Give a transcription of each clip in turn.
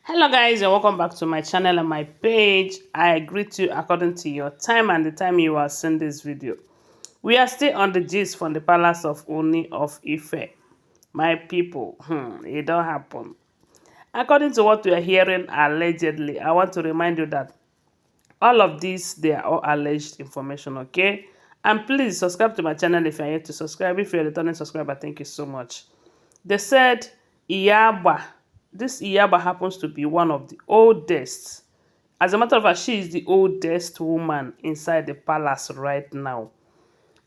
Hello guys, and welcome back to my channel and my page. I greet you according to your time and the time you are seeing this video. We are still on the gist from the palace of Ooni of Ife. My people, it don't happen. According to what we are hearing allegedly, I want to remind you that all of these, they are all alleged information, okay? And please subscribe to my channel if you are yet to subscribe. If you're a returning subscriber, thank you so much. They said Iyaagba. This Iyaagba happens to be one of the oldest. As a matter of fact, she is the oldest woman inside the palace right now.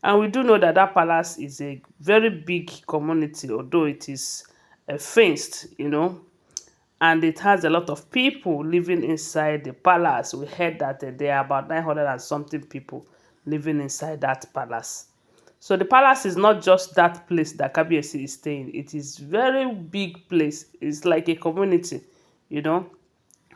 And we do know that that palace is a very big community, although it is fenced, and it has a lot of people living inside the palace. We heard that there are about 900 and something people living inside that palace. So the palace is not just that place that Kabiyesi is staying. It is very big place. It's like a community, you know.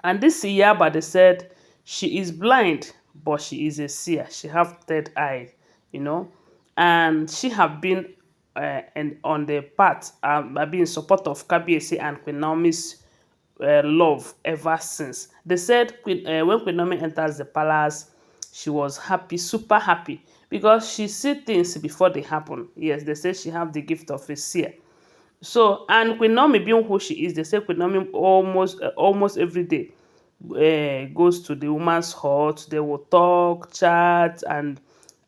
And this Iyaba, they said she is blind, but she is a seer. She have third eye, you know, and she have been and on the path, been in support of Kabiyesi and Queen Naomi's love ever since. They said when Queen Naomi enters the palace, she was happy, super happy, because she see things before they happen. Yes, they say she have the gift of a seer. So, and Queen Naomi being who she is, they say Queen Naomi almost every day goes to the woman's hut. They will talk, chat, and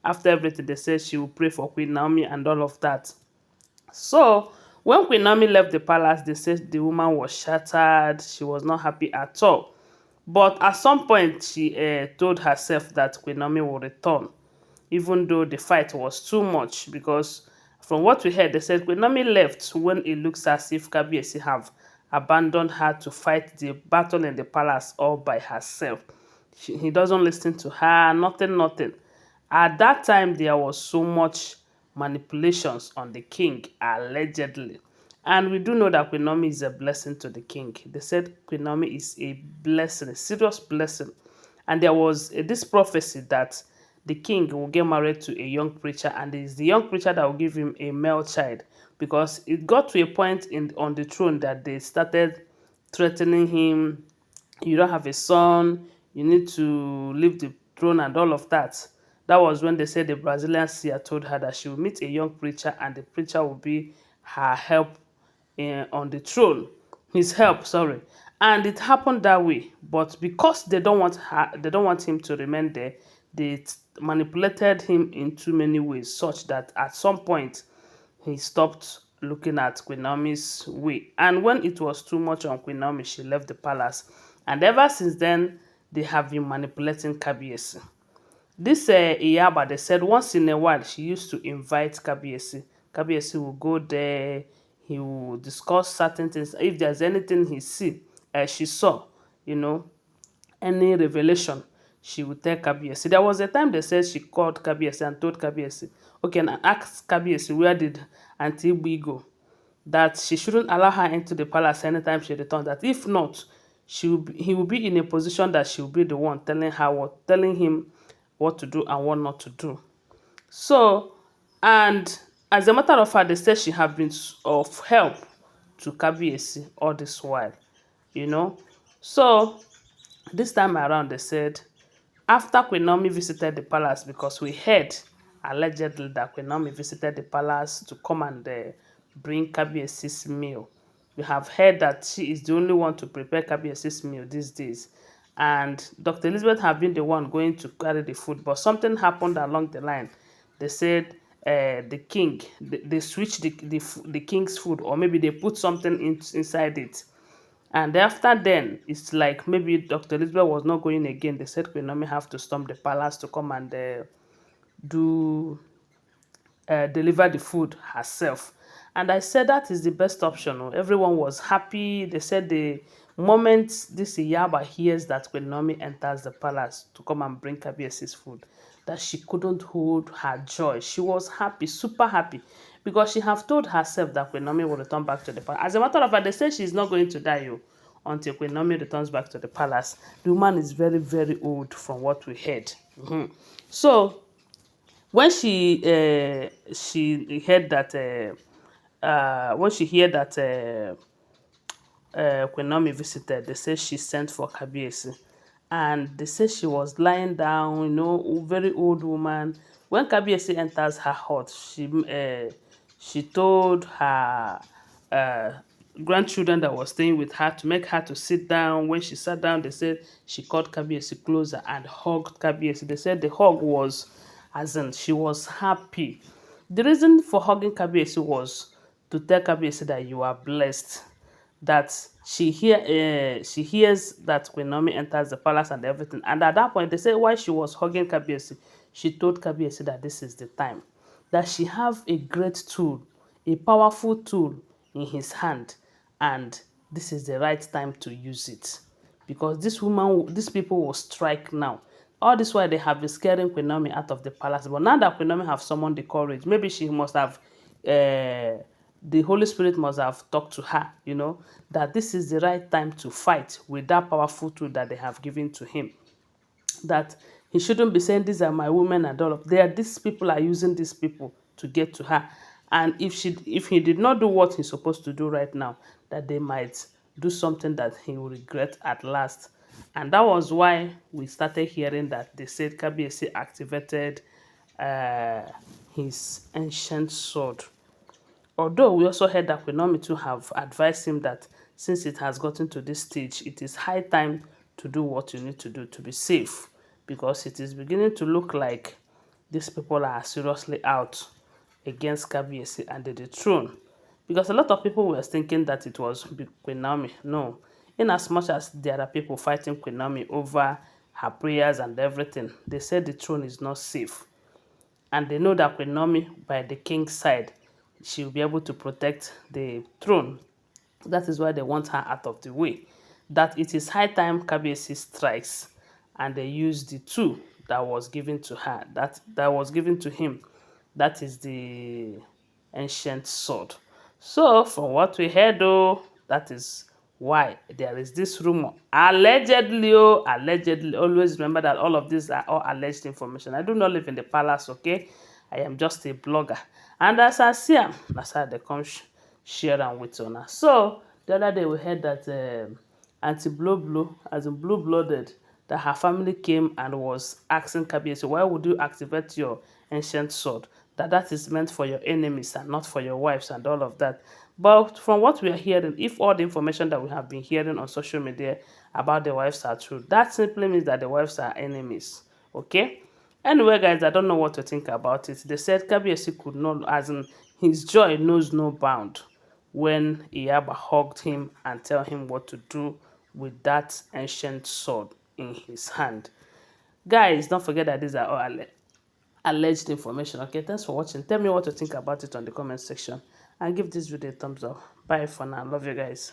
after everything, they say she will pray for Queen Naomi and all of that. So, when Queen Naomi left the palace, they said the woman was shattered. She was not happy at all. But at some point, she told herself that Queen Naomi will return, even though the fight was too much. Because from what we heard, they said Queen Naomi left when it looks as if Kabiyesi have abandoned her to fight the battle in the palace all by herself. He doesn't listen to her, nothing. At that time, there was so much manipulations on the king, allegedly. And we do know that Queen Naomi is a blessing to the king. They said Queen Naomi is a blessing, a serious blessing. And there was this prophecy that the king will get married to a young preacher, and it is the young preacher that will give him a male child. Because it got to a point on the throne that they started threatening him. You don't have a son, you need to leave the throne and all of that. That was when they said the Brazilian seer told her that she will meet a young preacher and the preacher will be her help on the throne. His help, sorry. And it happened that way. But because they don't want her, they don't want him to remain there, they manipulated him in too many ways, such that at some point he stopped looking at Queen Naomi's way. And when it was too much on Queen Naomi, she left the palace. And ever since then, they have been manipulating Kabiyesi. This Iyaba, they said once in a while, she used to invite Kabiyesi. Kabiyesi will go there, he will discuss certain things. If there's anything she saw, any revelation, she would tell Kabiyesi. There was a time they said she called Kabiyesi and told Kabiyesi, okay, and asked Kabiyesi where did Auntie Igbo go, that she shouldn't allow her into the palace anytime she returns. That if not, he will be in a position that she will be the one telling him what to do and what not to do. So, and as a matter of fact, they said she have been of help to Kabiyesi all this while, you know. So this time around, they said after Queen Naomi visited the palace, because we heard allegedly that Queen Naomi visited the palace to come and bring Kabiyesi's meal. We have heard that she is the only one to prepare Kabiyesi's meal these days. And Dr. Elizabeth have been the one going to carry the food. But something happened along the line. They said the king, they switched the king's food, or maybe they put something inside it. And after then, it's like maybe Dr. Elizabeth was not going again. They said Queen Naomi have to storm the palace to come and do deliver the food herself. And I said that is the best option. Oh. Everyone was happy. They said the moment this Iyaba hears that Queen Naomi enters the palace to come and bring Kabiyesi's food, that she couldn't hold her joy. She was happy, super happy, because she have told herself that Queen Naomi will return back to the palace. As a matter of fact, they say she's not going to die until Queen Naomi returns back to the palace. The woman is very, very old from what we heard. So when she heard that when she heard that Queen Naomi visited, they say she sent for Kabiyesi. And they say she was lying down, very old woman. When Kabiyesi enters her hut, she told her uh, grandchildren that was staying with her to make her to sit down. When she sat down, they said she called Kabiyesi closer and hugged Kabiyesi. They said the hug was, as in, she was happy. The reason for hugging Kabiyesi was to tell Kabiyesi that you are blessed, that she hears that Queen Naomi enters the palace and everything. And at that point, they say why she was hugging Kabiyesi, she told Kabiyesi that this is the time, that she have a great tool, a powerful tool in his hand, and this is the right time to use it. Because these people will strike now. All this while they have been scaring Queen Naomi out of the palace. But now that Queen Naomi have summoned the courage, maybe she must have, the Holy Spirit must have talked to her, that this is the right time to fight with that powerful tool that they have given to him. That he shouldn't be saying these are my women and all of these people are using these people to get to her. And if he did not do what he's supposed to do right now, that they might do something that he will regret at last. And that was why we started hearing that they said Kabiyesi activated uh, his ancient sword. Although we also heard that Queen Naomi too have advised him that since it has gotten to this stage, it is high time to do what you need to do to be safe, because it is beginning to look like these people are seriously out against Kabiyesi and the throne. Because a lot of people were thinking that it was Queen Naomi. No. In as much as there are people fighting Queen Naomi over her prayers and everything, they said the throne is not safe. And they know that Queen Naomi, by the king's side, she will be able to protect the throne. That is why they want her out of the way. That it is high time Kabiyesi strikes, and they use the tool that was given to her, that was given to him. That is the ancient sword. So, from what we heard, though, that is why there is this rumor. Allegedly, allegedly. Always remember that all of these are all alleged information. I do not live in the palace, okay? I am just a blogger. And as I see am, that's how they come share am with una. So, the other day we heard that Auntie Blue, as in blue-blooded, that her family came and was asking Kabiyesi, why would you activate your ancient sword? That is meant for your enemies and not for your wives and all of that. But from what we are hearing, if all the information that we have been hearing on social media about the wives are true, that simply means that the wives are enemies. Okay? Anyway, guys, I don't know what to think about it. They said Kabiyesi could not, as in his joy knows no bound when Iyaagba hugged him and tell him what to do with that ancient sword in his hand. Guys, don't forget that these are all alleged information. Okay, thanks for watching. Tell me what you think about it on the comment section and give this video a thumbs up. Bye for now. Love you guys.